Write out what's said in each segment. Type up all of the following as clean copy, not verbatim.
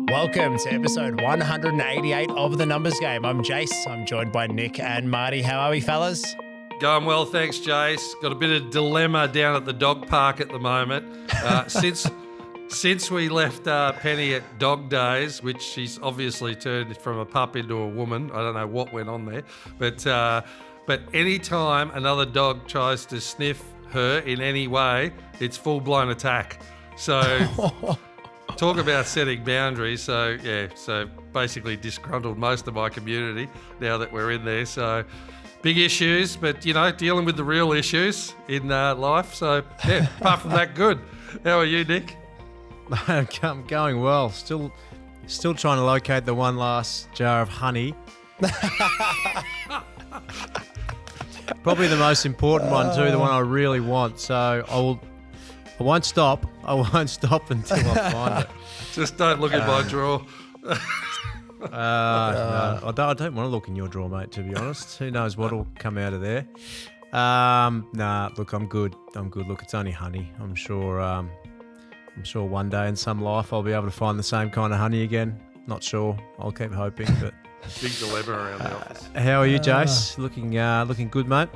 Welcome to episode 188 of The Numbers Game. I'm Jase. I'm joined by Nick and Marty. How are we, fellas? Going well, thanks, Jase. Got a bit of dilemma down at the dog park at the moment. Since we left Penny at dog days, which she's obviously turned from a pup into a woman, I don't know what went on there, but any time another dog tries to sniff her in any way, it's full-blown attack. So talk about setting boundaries. So basically disgruntled most of my community now that we're in there. So big issues, but, dealing with the real issues in life. So, apart from that, good. How are you, Nick? I'm going well. Still trying to locate the one last jar of honey. Probably the most important one too, the one I really want. So I won't stop. I won't stop until I find it. Just don't look at my drawer. No, I don't want to look in your drawer, mate, to be honest. Who knows what will come out of there. Look, I'm good. Look, it's only honey. I'm sure one day in some life I'll be able to find the same kind of honey again. Not sure. I'll keep hoping, but Big dilemma around the office. how are you, Jase? Looking good, mate.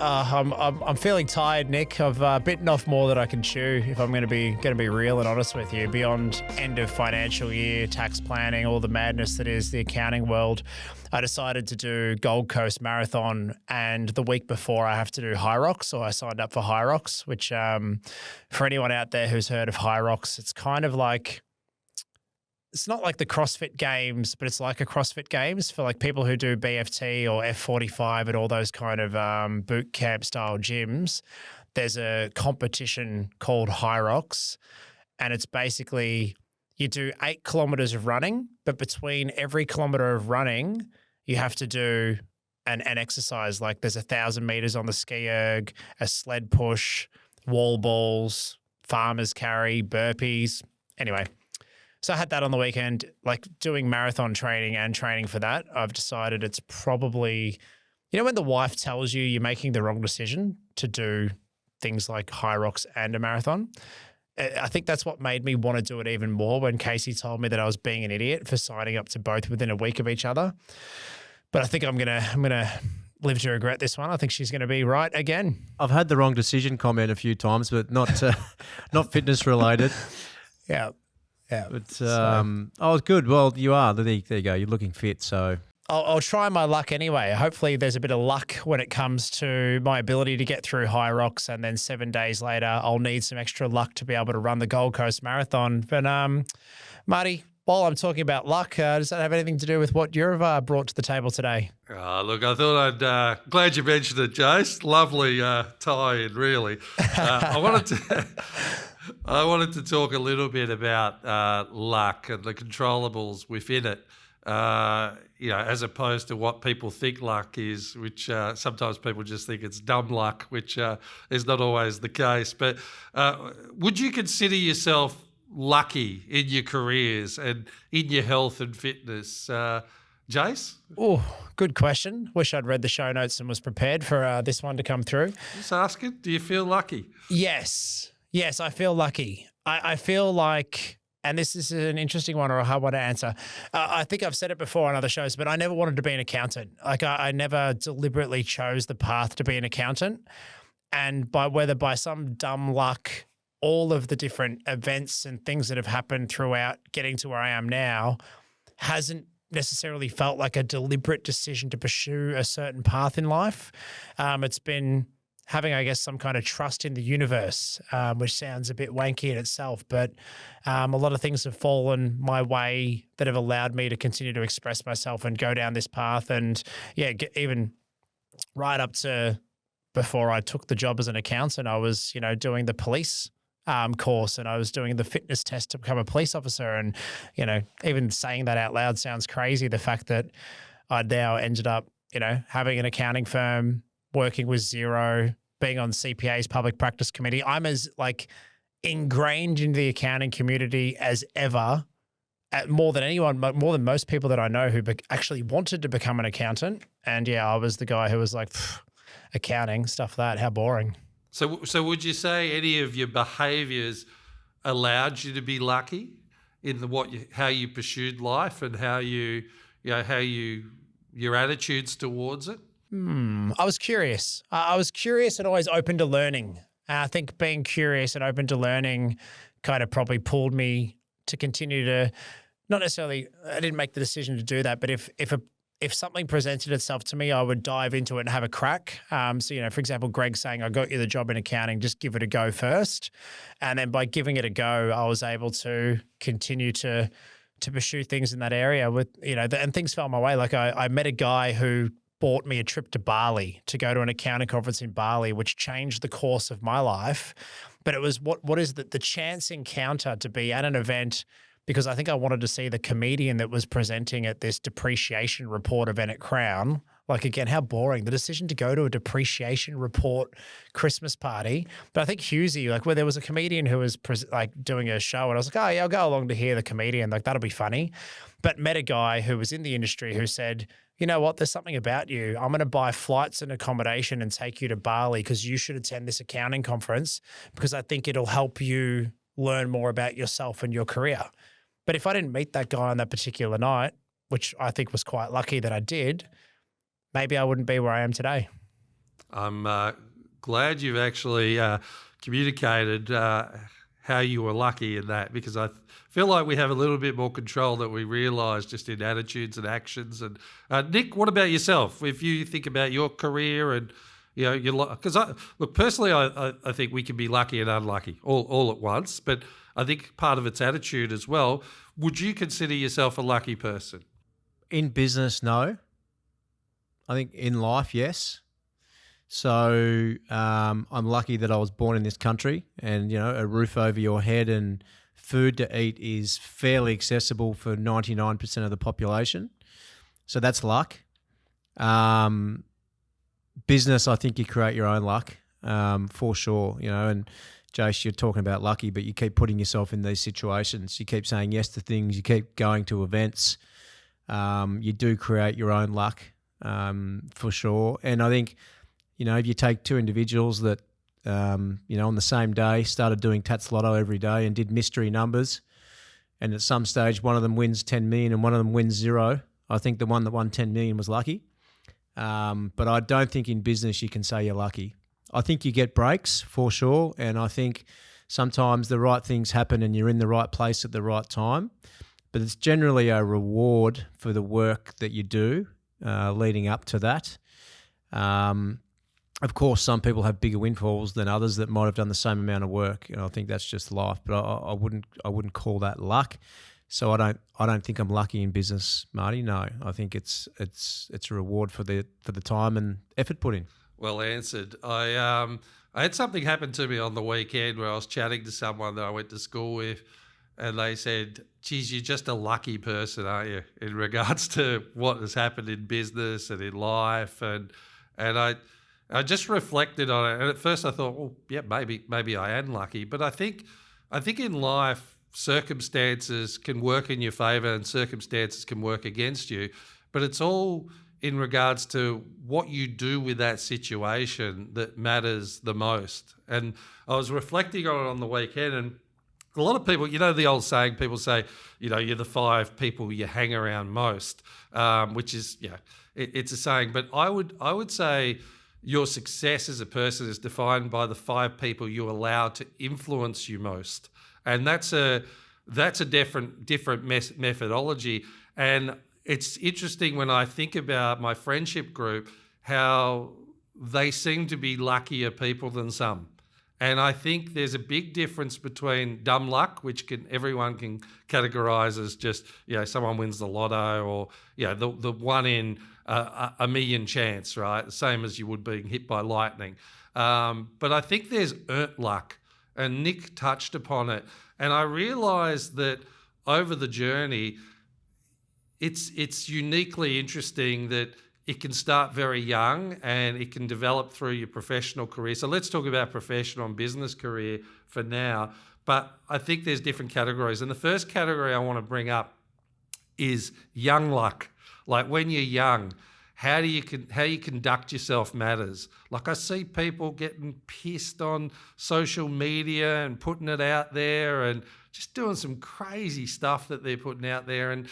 I'm feeling tired, Nick. I've bitten off more than I can chew. If I'm going to be real and honest with you, beyond end of financial year, tax planning, all the madness that is the accounting world, I decided to do Gold Coast Marathon, and the week before I have to do High Rocks, so I signed up for High Rocks. Which, for anyone out there who's heard of High Rocks, it's kind of like, it's not like the CrossFit Games, but it's like a CrossFit Games for like people who do BFT or F45 and all those kind of boot camp style gyms. There's a competition called High Rocks, and it's basically you do 8 kilometers of running, but between every kilometer of running, you have to do an exercise. Like there's 1,000 meters on the ski erg, a sled push, wall balls, farmer's carry, burpees. Anyway. So I had that on the weekend, like doing marathon training and training for that. I've decided it's probably, when the wife tells you you're making the wrong decision to do things like High Rocks and a marathon. I think that's what made me want to do it even more when Casey told me that I was being an idiot for signing up to both within a week of each other. But I think I'm gonna live to regret this one. I think she's going to be right again. I've had the wrong decision comment a few times, but not fitness related. Yeah. Yeah, but good. Well, you are. There you go. You're looking fit, so I'll try my luck anyway. Hopefully, there's a bit of luck when it comes to my ability to get through High Rocks, and then 7 days later, I'll need some extra luck to be able to run the Gold Coast Marathon. But Marty, while I'm talking about luck, does that have anything to do with what you've brought to the table today? Look, I thought glad you mentioned it, Jase. Lovely tie-in, really. I wanted to talk a little bit about luck and the controllables within it, as opposed to what people think luck is, which sometimes people just think it's dumb luck, which is not always the case. But would you consider yourself lucky in your careers and in your health and fitness? Jase? Oh, good question. Wish I'd read the show notes and was prepared for this one to come through. Just asking, do you feel lucky? Yes, I feel lucky. I feel like, and this is an interesting one or a hard one to answer. I think I've said it before on other shows, but I never wanted to be an accountant. Like I never deliberately chose the path to be an accountant. And whether by some dumb luck, all of the different events and things that have happened throughout getting to where I am now hasn't necessarily felt like a deliberate decision to pursue a certain path in life. It's been having, I guess, some kind of trust in the universe, which sounds a bit wanky in itself, but a lot of things have fallen my way that have allowed me to continue to express myself and go down this path. And even right up to before I took the job as an accountant, I was, doing the police course, and I was doing the fitness test to become a police officer. And, even saying that out loud sounds crazy. The fact that I'd now ended up, having an accounting firm, working with Xero, being on CPA's public practice committee. I'm as ingrained in the accounting community as ever, more than anyone, more than most people that I know who actually wanted to become an accountant. And I was the guy who was like, accounting, stuff that, how boring. So would you say any of your behaviours allowed you to be lucky? in how you pursued life and how your attitudes towards it? I was curious. I was curious and always open to learning. And I think being curious and open to learning kind of probably pulled me to continue to, not necessarily, I didn't make the decision to do that, but if something presented itself to me, I would dive into it and have a crack. So, for example, Greg saying, I got you the job in accounting, just give it a go first. And then by giving it a go, I was able to continue to pursue things in that area and things fell my way. Like I met a guy who bought me a trip to Bali to go to an accounting conference in Bali, which changed the course of my life. But it was what is the chance encounter to be at an event, because I think I wanted to see the comedian that was presenting at this depreciation report event at Crown. Like, again, how boring, the decision to go to a depreciation report Christmas party. But I think Hughesy, where there was a comedian who was doing a show, and I was like, oh yeah, I'll go along to hear the comedian. Like, that'll be funny. But met a guy who was in the industry who said, you know what, there's something about you. I'm going to buy flights and accommodation and take you to Bali because you should attend this accounting conference because I think it'll help you learn more about yourself and your career. But if I didn't meet that guy on that particular night, which I think was quite lucky that I did, maybe I wouldn't be where I am today. I'm glad you've actually communicated how you were lucky in that, because I feel like we have a little bit more control that we realise just in attitudes and actions. And Nick, what about yourself? If you think about your career and because personally, I think we can be lucky and unlucky all at once, but I think part of it's attitude as well. Would you consider yourself a lucky person? In business, no. I think in life, yes. So I'm lucky that I was born in this country, and a roof over your head and food to eat is fairly accessible for 99% of the population. So that's luck. Business, I think you create your own luck, for sure. And Jase, you're talking about lucky, but you keep putting yourself in these situations. You keep saying yes to things. You keep going to events. You do create your own luck, for sure. And I think, if you take two individuals that, on the same day started doing Tats Lotto every day and did mystery numbers, and at some stage one of them wins 10 million and one of them wins 0, I think the one that won 10 million was lucky. But I don't think in business you can say you're lucky. I think you get breaks for sure, and I think sometimes the right things happen and you're in the right place at the right time, but it's generally a reward for the work that you do leading up to that. Of course, some people have bigger windfalls than others that might have done the same amount of work, and I think that's just life. But I wouldn't call that luck. So I don't think I'm lucky in business, Marty. No, I think it's a reward for the time and effort put in. Well answered. I had something happen to me on the weekend where I was chatting to someone that I went to school with, and they said, geez, you're just a lucky person, aren't you, in regards to what has happened in business and in life. And I just reflected on it. And at first I thought, well, yeah, maybe I am lucky. But I think in life, circumstances can work in your favour and circumstances can work against you. But it's all in regards to what you do with that situation that matters the most. And I was reflecting on it on the weekend, and a lot of people, the old saying, people say, you're the 5 people you hang around most, which is, it's a saying. But I would say your success as a person is defined by the 5 people you allow to influence you most. And that's a different methodology. And it's interesting when I think about my friendship group, how they seem to be luckier people than some. And I think there's a big difference between dumb luck, which everyone can categorise as just, someone wins the lotto, or, the one in a million chance, right? The same as you would being hit by lightning. But I think there's earned luck, and Nick touched upon it. And I realised that over the journey, it's uniquely interesting that it can start very young and it can develop through your professional career. So let's talk about professional and business career for now. But I think there's different categories. And the first category I want to bring up is young luck. Like when you're young, how you conduct yourself matters. Like I see people getting pissed on social media and putting it out there and just doing some crazy stuff that they're putting out there, and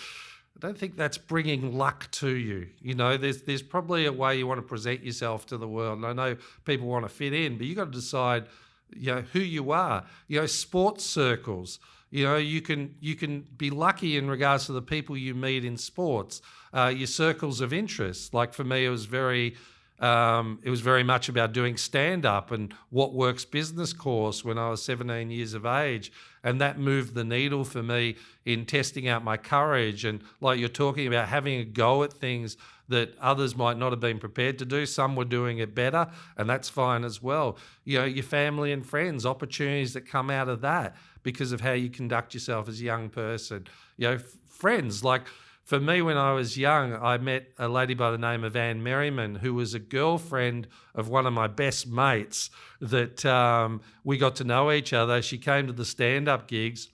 I don't think that's bringing luck to you. You know, there's probably a way you want to present yourself to the world. And I know people want to fit in, but you got to decide, you know, who you are. You know, sports circles. You know, you can be lucky in regards to the people you meet in sports. Your circles of interest. Like for me, it was very much about doing stand-up and What Works business course when I was 17 years of age. And that moved the needle for me in testing out my courage. And like you're talking about, having a go at things that others might not have been prepared to do. Some were doing it better, and that's fine as well. You know, your family and friends, opportunities that come out of that because of how you conduct yourself as a young person. You know, friends, like for me, when I was young, I met a lady by the name of Anne Merriman, who was a girlfriend of one of my best mates that we got to know each other. She came to the stand-up gigs.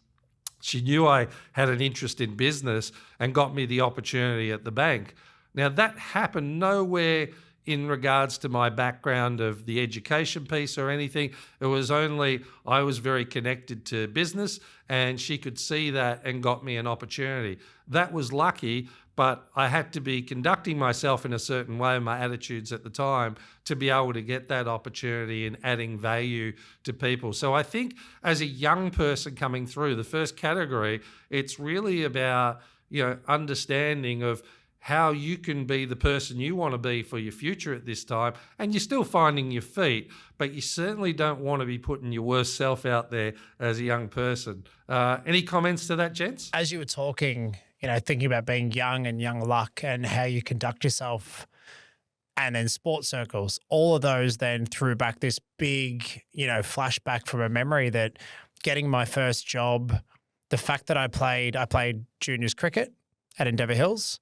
She knew I had an interest in business and got me the opportunity at the bank. Now, that happened nowhere in regards to my background of the education piece or anything. It was only I was very connected to business, and she could see that and got me an opportunity. That was lucky, but I had to be conducting myself in a certain way, my attitudes at the time, to be able to get that opportunity and adding value to people. So I think as a young person coming through, the first category, it's really about, you know, understanding of how you can be the person you want to be for your future at this time, and you're still finding your feet, but you certainly don't want to be putting your worst self out there as a young person. Any comments to that, gents? As you were talking, you know, thinking about being young and young luck and how you conduct yourself, and then sports circles, all of those then threw back this big, you know, flashback from a memory that getting my first job, the fact that I played juniors cricket at Endeavour Hills.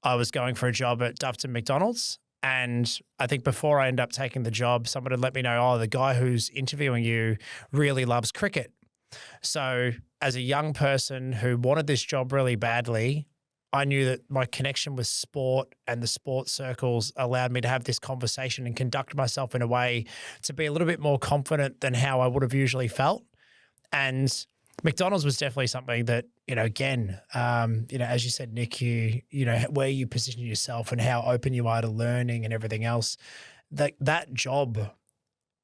I was going for a job at Dufton McDonald's, and I think before I ended up taking the job, someone had let me know, oh, the guy who's interviewing you really loves cricket. So as a young person who wanted this job really badly, I knew that my connection with sport and the sports circles allowed me to have this conversation and conduct myself in a way to be a little bit more confident than how I would have usually felt. And McDonald's was definitely something that, you know, again, you know, as you said, Nick, you know, where you position yourself and how open you are to learning and everything else, that job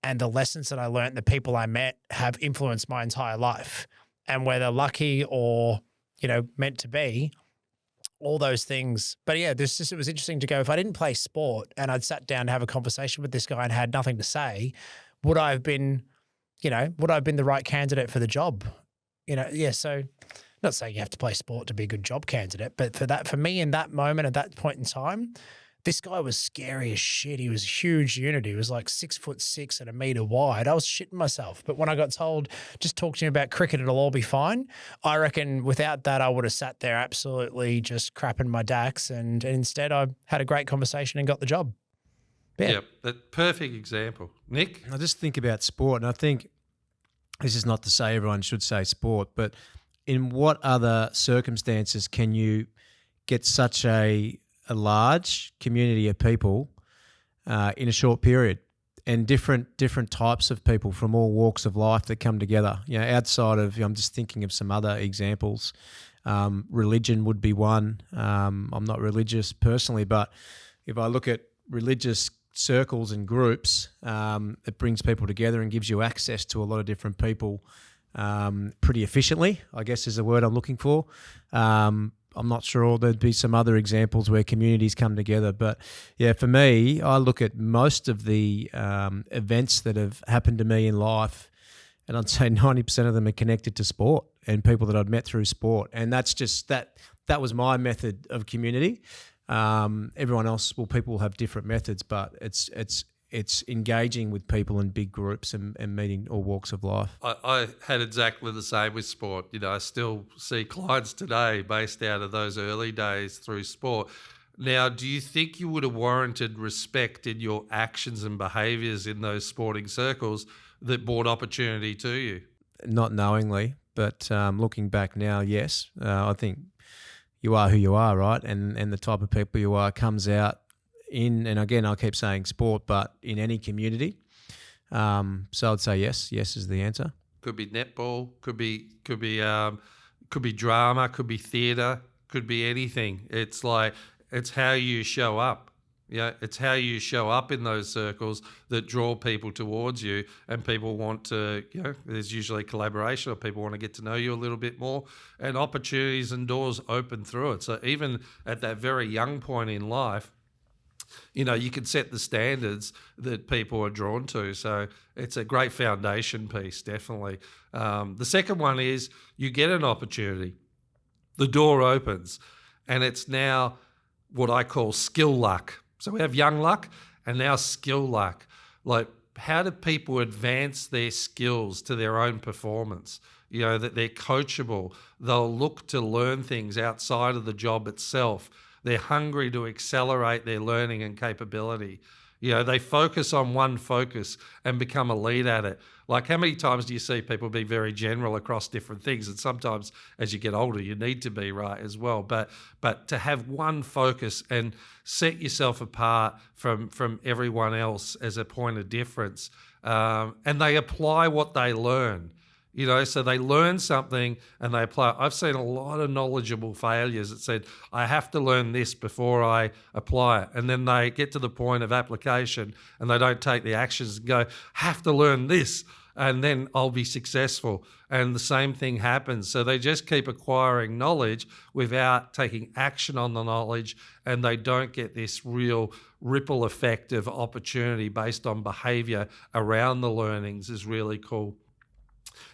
and the lessons that I learned, the people I met have influenced my entire life. And whether lucky or, you know, meant to be, all those things. But yeah, it was interesting to go, if I didn't play sport and I'd sat down to have a conversation with this guy and had nothing to say, would I have been the right candidate for the job? You know, yeah, so not saying you have to play sport to be a good job candidate, but for me in that moment, at that point in time, this guy was scary as shit. He was a huge unit. He was like 6'6" and 1 meter wide. I was shitting myself. But when I got told, just talk to me about cricket, it'll all be fine, I reckon without that, I would have sat there absolutely just crapping my dacks. And instead, I had a great conversation and got the job. Yeah, that perfect example. Nick? I just think about sport, and I think this is not to say everyone should say sport, but in what other circumstances can you get such a large community of people in a short period, and different types of people from all walks of life that come together? You know, outside of, I'm just thinking of some other examples. Religion would be one. I'm not religious personally, but if I look at religious circles and groups, it brings people together and gives you access to a lot of different people pretty efficiently, I guess is the word I'm looking for. I'm not sure, there'd be some other examples where communities come together. But yeah, for me, I look at most of the events that have happened to me in life, and I'd say 90% of them are connected to sport and people that I'd met through sport. And that's just, that was my method of community. Everyone else, people will have different methods, but it's engaging with people in big groups and meeting all walks of life. I had exactly the same with sport. You know, I still see clients today based out of those early days through sport. Now, do you think you would have warranted respect in your actions and behaviours in those sporting circles that brought opportunity to you? Not knowingly, but looking back now, yes. I think you are who you are, right? And the type of people you are comes out and again, I'll keep saying sport, but in any community. So I'd say yes. Yes is the answer. Could be netball, could be drama, could be theatre, could be anything. It's like, it's how you show up. Yeah, it's how you show up in those circles that draw people towards you, and people want to, there's usually collaboration, or people want to get to know you a little bit more, and opportunities and doors open through it. So even at that very young point in life, you can set the standards that people are drawn to. So it's a great foundation piece, definitely. The second one is you get an opportunity, the door opens, and it's now what I call skill luck. So we have young luck and now skill luck. Like, how do people advance their skills to their own performance? That they're coachable. They'll look to learn things outside of the job itself. They're hungry to accelerate their learning and capability. They focus on one focus and become a lead at it. Like, how many times do you see people be very general across different things? And sometimes as you get older, you need to be, right, as well. But to have one focus and set yourself apart from everyone else as a point of difference. And they apply what they learn. So they learn something and they apply. I've seen a lot of knowledgeable failures that said, I have to learn this before I apply it. And then they get to the point of application and they don't take the actions and go, have to learn this, and then I'll be successful. And the same thing happens. So they just keep acquiring knowledge without taking action on the knowledge, and they don't get this real ripple effect of opportunity based on behavior around the learnings. Is really cool.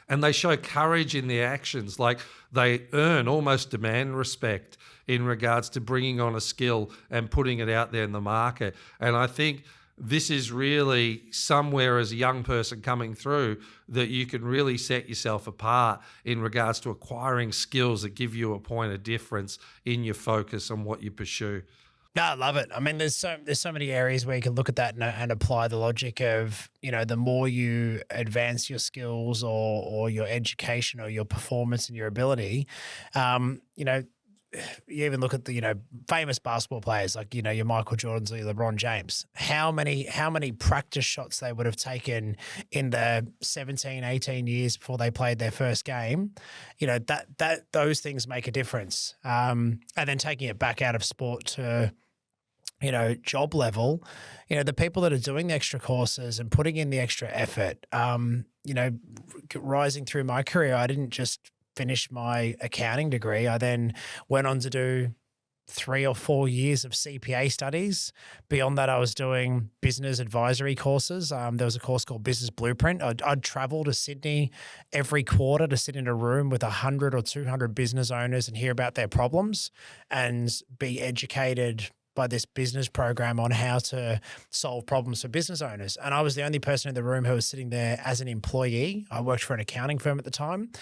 And they show courage in their actions, like they earn, almost demand respect in regards to bringing on a skill and putting it out there in the market. And I think this is really somewhere, as a young person coming through, that you can really set yourself apart in regards to acquiring skills that give you a point of difference in your focus on what you pursue. No, I love it. I mean, there's so many areas where you can look at that and apply the logic of, the more you advance your skills or your education or your performance and your ability, you even look at the, famous basketball players like, your Michael Jordans or your LeBron James, how many practice shots they would have taken in the 17, 18 years before they played their first game, that those things make a difference. And then taking it back out of sport to, job level, the people that are doing the extra courses and putting in the extra effort, rising through my career, I didn't just finish my accounting degree. I then went on to do 3 or 4 years of CPA studies. Beyond that, I was doing business advisory courses. There was a course called Business Blueprint. I'd travel to Sydney every quarter to sit in a room with 100 or 200 business owners and hear about their problems and be educated by this business program on how to solve problems for business owners. And I was the only person in the room who was sitting there as an employee. I worked for an accounting firm at the time,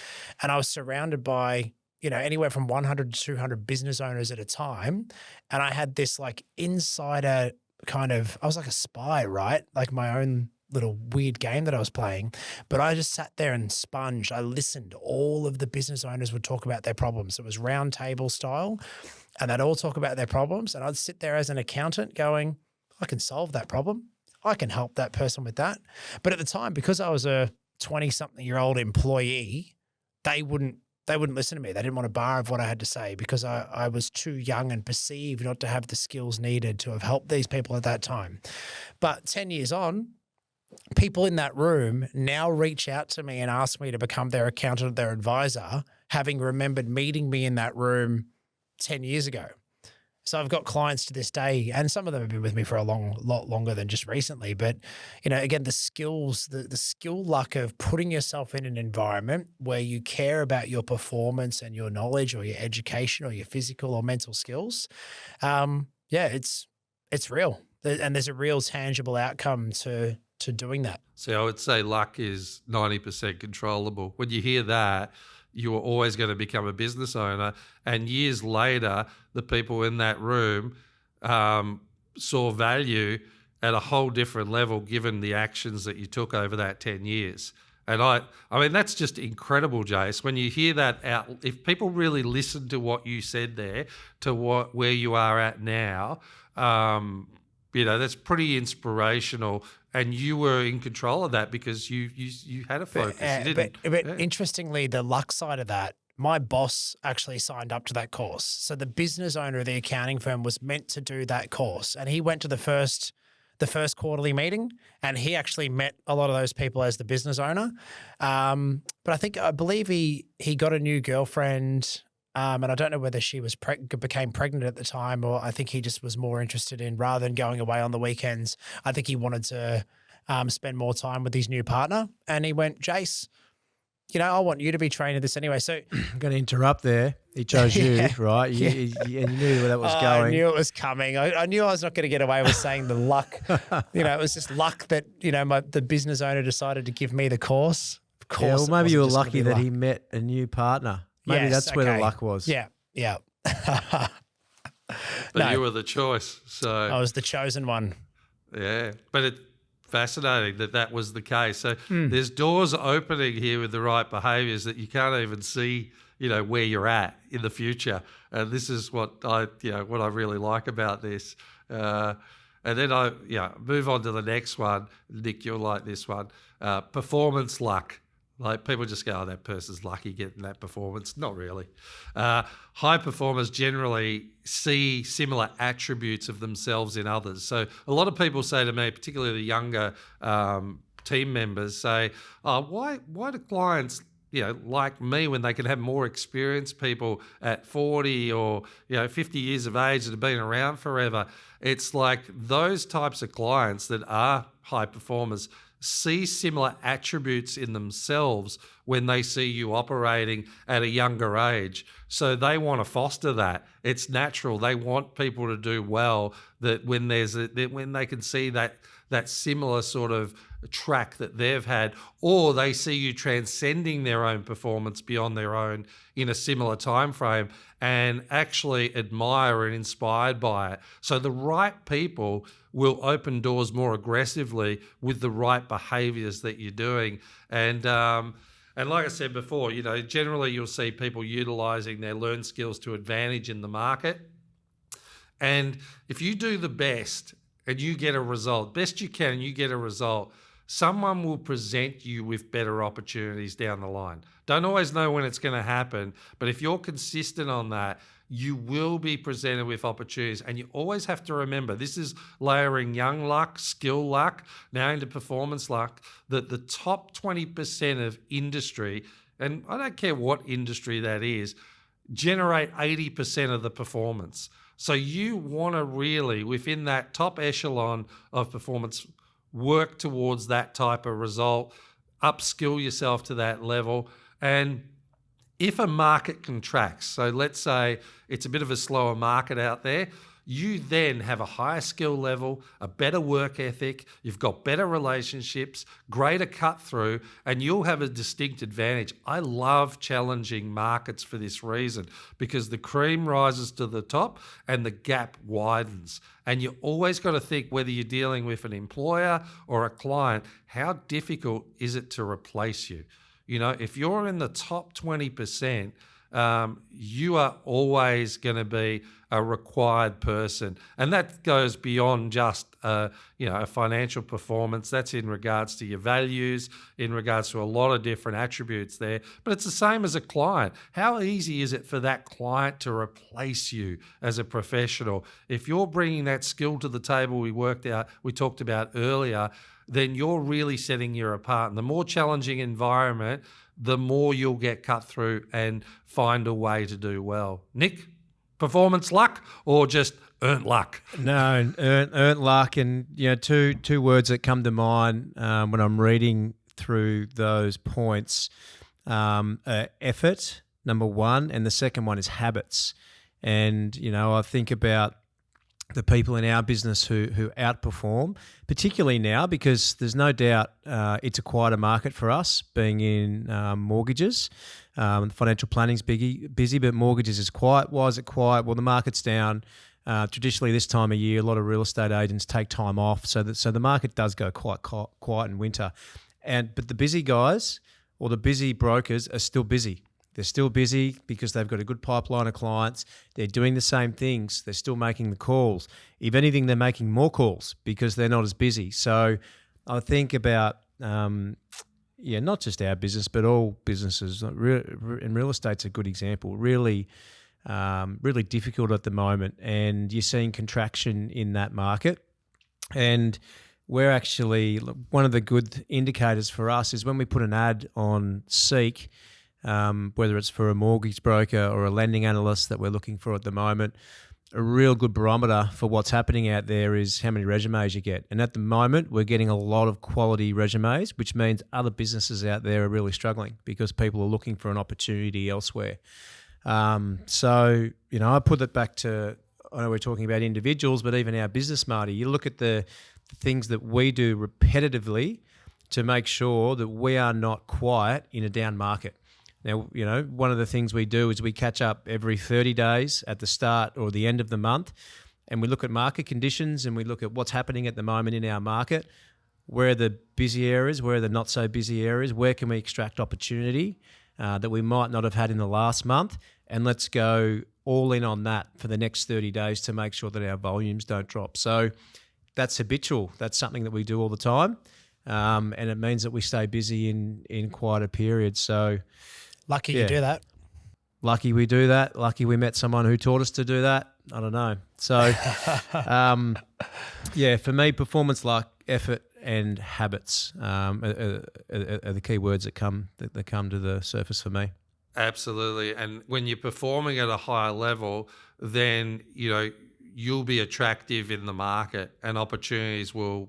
and I was surrounded by, anywhere from 100 to 200 business owners at a time. And I had this like insider I was like a spy, right? Like my own little weird game that I was playing, but I just sat there and sponged. I listened. All of the business owners would talk about their problems. It was round table style, and they'd all talk about their problems. And I'd sit there as an accountant going, I can solve that problem. I can help that person with that. But at the time, because I was a 20-something-year-old employee, they wouldn't listen to me. They didn't want a bar of what I had to say because I was too young and perceived not to have the skills needed to have helped these people at that time. But 10 years on, people in that room now reach out to me and ask me to become their accountant or their advisor, having remembered meeting me in that room 10 years ago. So I've got clients to this day, and some of them have been with me for a lot longer than just recently. But, again, the skills, the skill luck of putting yourself in an environment where you care about your performance and your knowledge or your education or your physical or mental skills. It's real. And there's a real tangible outcome to doing that. So I would say luck is 90% controllable. When you hear that, you are always going to become a business owner. And years later, the people in that room saw value at a whole different level given the actions that you took over that 10 years. And I mean, that's just incredible, Jase. When you hear that out, if people really listen to what you said there, to where you are at now, that's pretty inspirational, and you were in control of that because you had a focus. You didn't. But interestingly, the luck side of that, my boss actually signed up to that course. So the business owner of the accounting firm was meant to do that course, and he went to the first quarterly meeting, and he actually met a lot of those people as the business owner. But I believe he got a new girlfriend. And I don't know whether she became pregnant at the time, or I think he just was more interested in, rather than going away on the weekends, I think he wanted to spend more time with his new partner. And he went, Jase, I want you to be trained in this anyway. So I'm going to interrupt there. He chose you, right? You knew where that was going. I knew it was coming. I knew I was not going to get away with saying the luck. It was just luck that, the business owner decided to give me the course. Of course. Yeah, well, maybe you were lucky that he met a new partner. Maybe that's where the luck was. Yeah. But you were the choice. So I was the chosen one. Yeah. But it's fascinating that was the case. So there's doors opening here with the right behaviours that you can't even see, where you're at in the future. And this is what I really like about this. And then I move on to the next one. Nick, you'll like this one. Performance luck. Like, people just go, that person's lucky getting that performance. Not really. High performers generally see similar attributes of themselves in others. So a lot of people say to me, particularly the younger team members, say, why do clients like me when they can have more experienced people at 40 or 50 years of age that have been around forever? It's like those types of clients that are high performers see similar attributes in themselves when they see you operating at a younger age. So they want to foster that. It's natural. They want people to do well, that when when they can see that similar sort of track that they've had, or they see you transcending their own performance beyond their own in a similar time frame and actually admire and inspired by it. So the right people will open doors more aggressively with the right behaviours that you're doing. And like I said before, generally you'll see people utilising their learned skills to advantage in the market. And if you do the best and you get a result, best you can, and you get a result, someone will present you with better opportunities down the line. Don't always know when it's going to happen, but if you're consistent on that, you will be presented with opportunities. And you always have to remember, this is layering young luck, skill luck, now into performance luck, that the top 20% of industry, and I don't care what industry that is, generate 80% of the performance. So you want to really, within that top echelon of performance, work towards that type of result, upskill yourself to that level. And if a market contracts, so let's say it's a bit of a slower market out there, you then have a higher skill level, a better work ethic, you've got better relationships, greater cut through, and you'll have a distinct advantage. I love challenging markets for this reason, because the cream rises to the top and the gap widens. And you always got to think, whether you're dealing with an employer or a client, how difficult is it to replace you? If you're in the top 20%, you are always going to be a required person. And that goes beyond just, a financial performance. That's in regards to your values, in regards to a lot of different attributes there. But it's the same as a client. How easy is it for that client to replace you as a professional? If you're bringing that skill to the table we talked about earlier, then you're really setting you apart. And the more challenging environment, the more you'll get cut through and find a way to do well. Nick, performance luck or just earned luck? No, earned luck. And, two words that come to mind when I'm reading through those points, effort, number one, and the second one is habits. And, I think about the people in our business who outperform, particularly now, because there's no doubt it's a quieter market for us, being in mortgages. Financial planning's busy, but mortgages is quiet. Why is it quiet? Well, the market's down. Traditionally, this time of year, a lot of real estate agents take time off, so the market does go quite quiet in winter. But the busy guys or the busy brokers are still busy. They're still busy because they've got a good pipeline of clients. They're doing the same things. They're still making the calls. If anything, they're making more calls because they're not as busy. So I think about, not just our business, but all businesses. And real estate's a good example. Really difficult at the moment, and you're seeing contraction in that market. And we're actually, one of the good indicators for us is when we put an ad on Seek, whether it's for a mortgage broker or a lending analyst that we're looking for at the moment, a real good barometer for what's happening out there is how many resumes you get. And at the moment, we're getting a lot of quality resumes, which means other businesses out there are really struggling because people are looking for an opportunity elsewhere. I put it back to, I know we're talking about individuals, but even our business, Marty, you look at the things that we do repetitively to make sure that we are not quiet in a down market. Now, one of the things we do is we catch up every 30 days at the start or the end of the month, and we look at market conditions and we look at what's happening at the moment in our market. Where are the busy areas? Where are the not so busy areas? Where can we extract opportunity that we might not have had in the last month? And let's go all in on that for the next 30 days to make sure that our volumes don't drop. So that's habitual. That's something that we do all the time. And it means that we stay busy in quieter periods. So lucky you do that. Lucky we do that. Lucky we met someone who taught us to do that. I don't know. So, for me, performance, luck, effort, and habits are the key words that come to the surface for me. Absolutely. And when you're performing at a higher level, then, you'll be attractive in the market and opportunities will,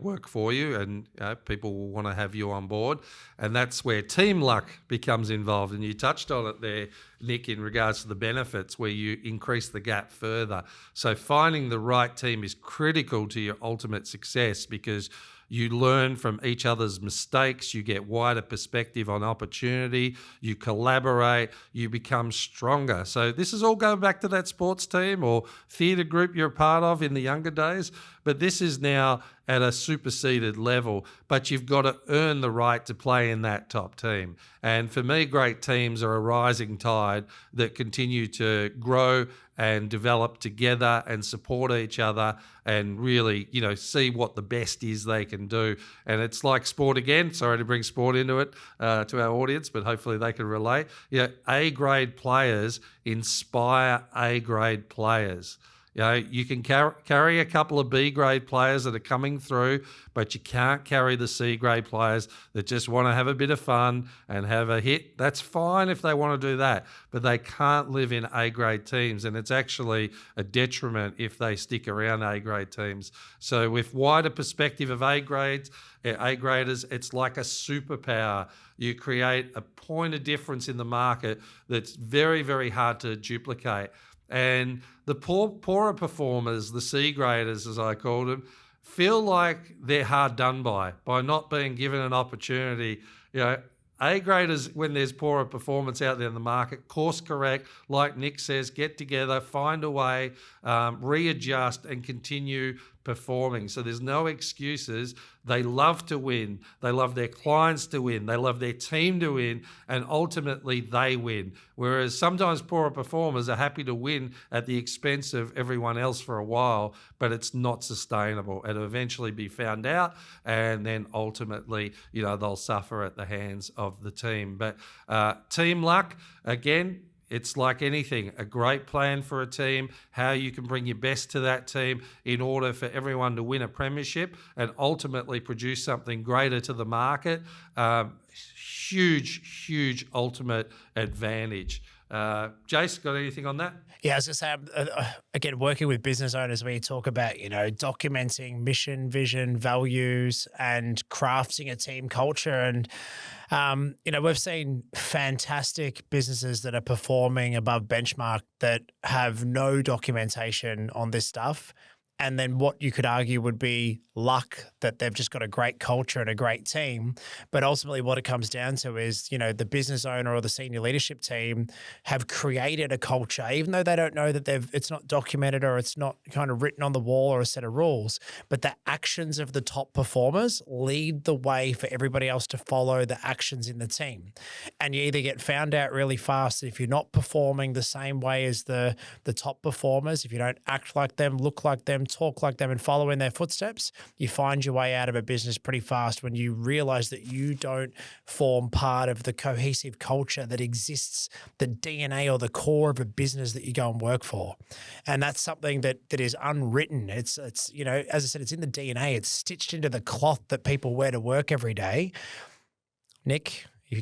work for you, and people will want to have you on board. And that's where team luck becomes involved. And you touched on it there, Nick, in regards to the benefits where you increase the gap further. So finding the right team is critical to your ultimate success because you learn from each other's mistakes, you get wider perspective on opportunity, you collaborate, you become stronger. So this is all going back to that sports team or theatre group you're a part of in the younger days, but this is now at a superseded level, but you've got to earn the right to play in that top team. And for me, great teams are a rising tide that continue to grow and develop together and support each other and really, see what the best is they can do. And it's like sport again. Sorry to bring sport into it to our audience, but hopefully they can relate. A-grade players inspire A-grade players. You can carry a couple of B-grade players that are coming through, but you can't carry the C-grade players that just want to have a bit of fun and have a hit. That's fine if they want to do that, but they can't live in A-grade teams, and it's actually a detriment if they stick around A-grade teams. So with wider perspective of A-graders, it's like a superpower. You create a point of difference in the market that's very, very hard to duplicate. And the poorer performers, the C-graders as I called them, feel like they're hard done by not being given an opportunity. A-graders, when there's poorer performance out there in the market, course correct, like Nick says, get together, find a way, readjust and continue performing. So there's no excuses. They love to win. They love their clients to win. They love their team to win, and ultimately they win. Whereas sometimes poorer performers are happy to win at the expense of everyone else for a while, but it's not sustainable. It'll eventually be found out, and then ultimately, they'll suffer at the hands of the team. But team luck, again, it's like anything, a great plan for a team, how you can bring your best to that team in order for everyone to win a premiership and ultimately produce something greater to the market. Huge ultimate advantage. Jase, got anything on that? Yeah, I was just saying, again, working with business owners, when you talk about, documenting mission, vision, values, and crafting a team culture. And, we've seen fantastic businesses that are performing above benchmark that have no documentation on this stuff. and then what you could argue would be luck that they've just got a great culture and a great team. But ultimately what it comes down to is, the business owner or the senior leadership team have created a culture, even though they don't know that it's not documented or it's not kind of written on the wall or a set of rules, but the actions of the top performers lead the way for everybody else to follow the actions in the team. And you either get found out really fast if you're not performing the same way as the top performers, if you don't act like them, look like them, talk like them, and follow in their footsteps, you find your way out of a business pretty fast when you realize that you don't form part of the cohesive culture that exists, the DNA or the core of a business that you go and work for. And that's something that is unwritten. It's as I said, it's in the DNA. It's stitched into the cloth that people wear to work every day. Nick, you're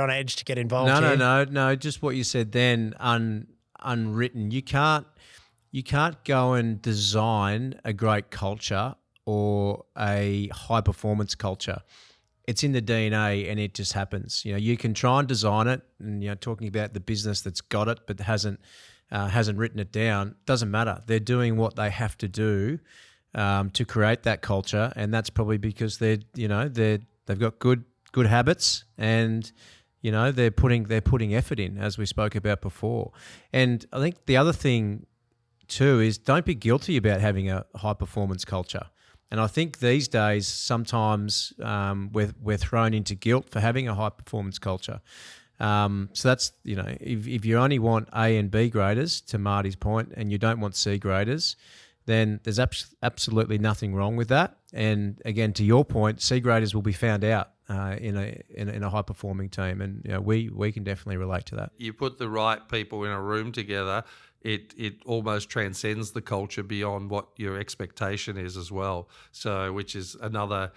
on edge to get involved here. No. Just what you said then, unwritten. You can't go and design a great culture or a high performance culture. It's in the DNA and it just happens. You can try and design it, and talking about the business that's got it but hasn't written it down, doesn't matter. They're doing what they have to do to create that culture, and that's probably because they've got good habits, and they're putting effort in, as we spoke about before. And I think the other thing too is, don't be guilty about having a high performance culture. And I think these days sometimes we're thrown into guilt for having a high performance culture. So that's, if you only want A and B graders, to Marty's point, and you don't want C graders, then there's absolutely nothing wrong with that. And again, to your point, C graders will be found out in a high performing team, and we can definitely relate to that. You put the right people in a room together, it almost transcends the culture beyond what your expectation is as well. So, which is another,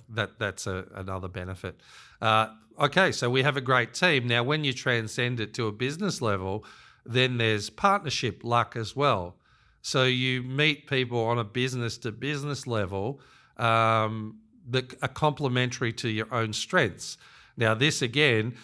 that's another benefit. Okay, so we have a great team. Now, when you transcend it to a business level, then there's partnership luck as well. So you meet people on a business to business level that are complementary to your own strengths. Now, this again,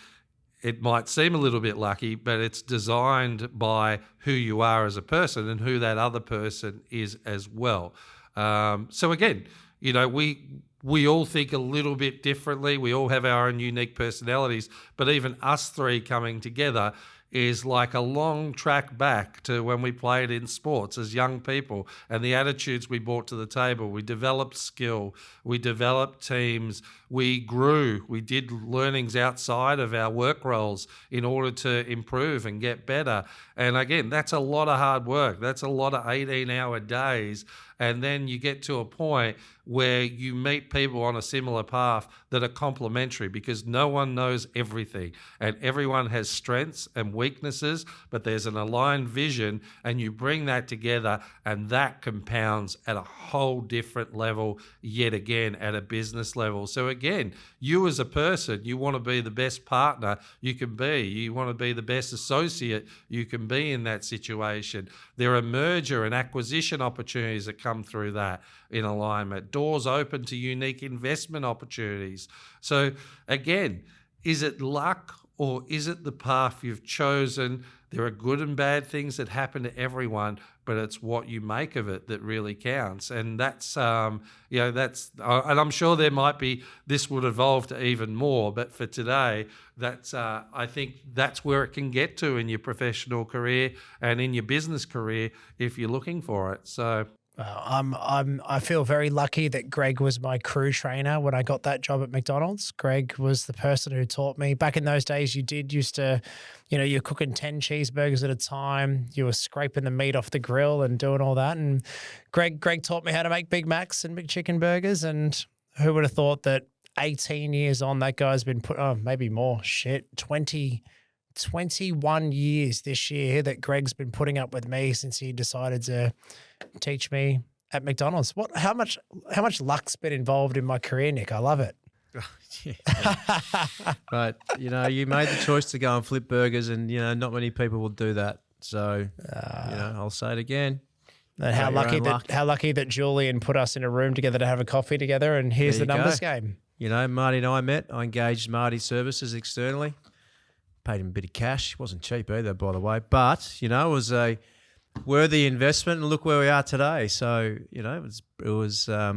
it might seem a little bit lucky, but it's designed by who you are as a person and who that other person is as well. So again, we all think a little bit differently. We all have our own unique personalities, but even us three coming together is like a long track back to when we played in sports as young people, and the attitudes we brought to the table. We developed skill, we developed teams, we grew, we did learnings outside of our work roles in order to improve and get better. And again, that's a lot of hard work. That's a lot of 18-hour days. And then you get to a point where you meet people on a similar path that are complementary, because no one knows everything and everyone has strengths and weaknesses, but there's an aligned vision, and you bring that together, and that compounds at a whole different level yet again at a business level. So again, you as a person, you want to be the best partner you can be. You want to be the best associate you can be in that situation. There are merger and acquisition opportunities that come through that in alignment. Doors open to unique investment opportunities. So again, is it luck or is it the path you've chosen? There are good and bad things that happen to everyone, but it's what you make of it that really counts. And that's, and I'm sure this would evolve to even more, but for today, that's, I think that's where it can get to in your professional career and in your business career if you're looking for it. So. I feel very lucky that Greg was my crew trainer when I got that job at McDonald's. Greg was the person who taught me. Back in those days, you're cooking 10 cheeseburgers at a time. You were scraping the meat off the grill and doing all that. And Greg taught me how to make Big Macs and Big Chicken burgers. And who would have thought that 18 years on, that guy's been maybe more, 21 years this year that Greg's been putting up with me since he decided to teach me at McDonald's. How much luck's been involved in my career, Nick? I love it. Right. You made the choice to go and flip burgers, and, not many people will do that. So, I'll say it again. And how lucky that Julian put us in a room together to have a coffee together, and here's the numbers game. Marty and I met. I engaged Marty's services externally. Paid him a bit of cash. It wasn't cheap either, by the way. But, it worthy investment, and look where we are today. So, it was I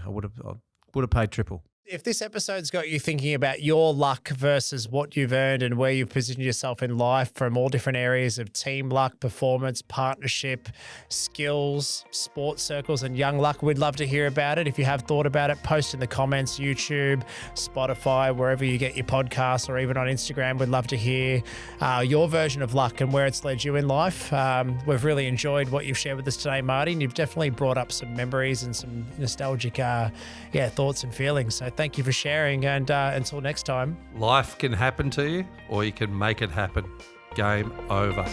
would have paid triple. If this episode's got you thinking about your luck versus what you've earned and where you've positioned yourself in life from all different areas of team luck, performance, partnership, skills, sports circles, and young luck, we'd love to hear about it. If you have thought about it, post in the comments, YouTube, Spotify, wherever you get your podcasts, or even on Instagram. We'd love to hear your version of luck and where it's led you in life. We've really enjoyed what you've shared with us today, Marty, and you've definitely brought up some memories and some nostalgic thoughts and feelings. So thank you for sharing, and until next time. Life can happen to you, or you can make it happen. Game over.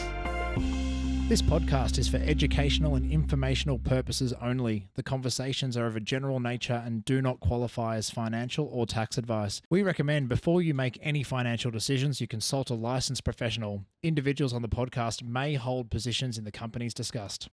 This podcast is for educational and informational purposes only. The conversations are of a general nature and do not qualify as financial or tax advice. We recommend before you make any financial decisions, you consult a licensed professional. Individuals on the podcast may hold positions in the companies discussed.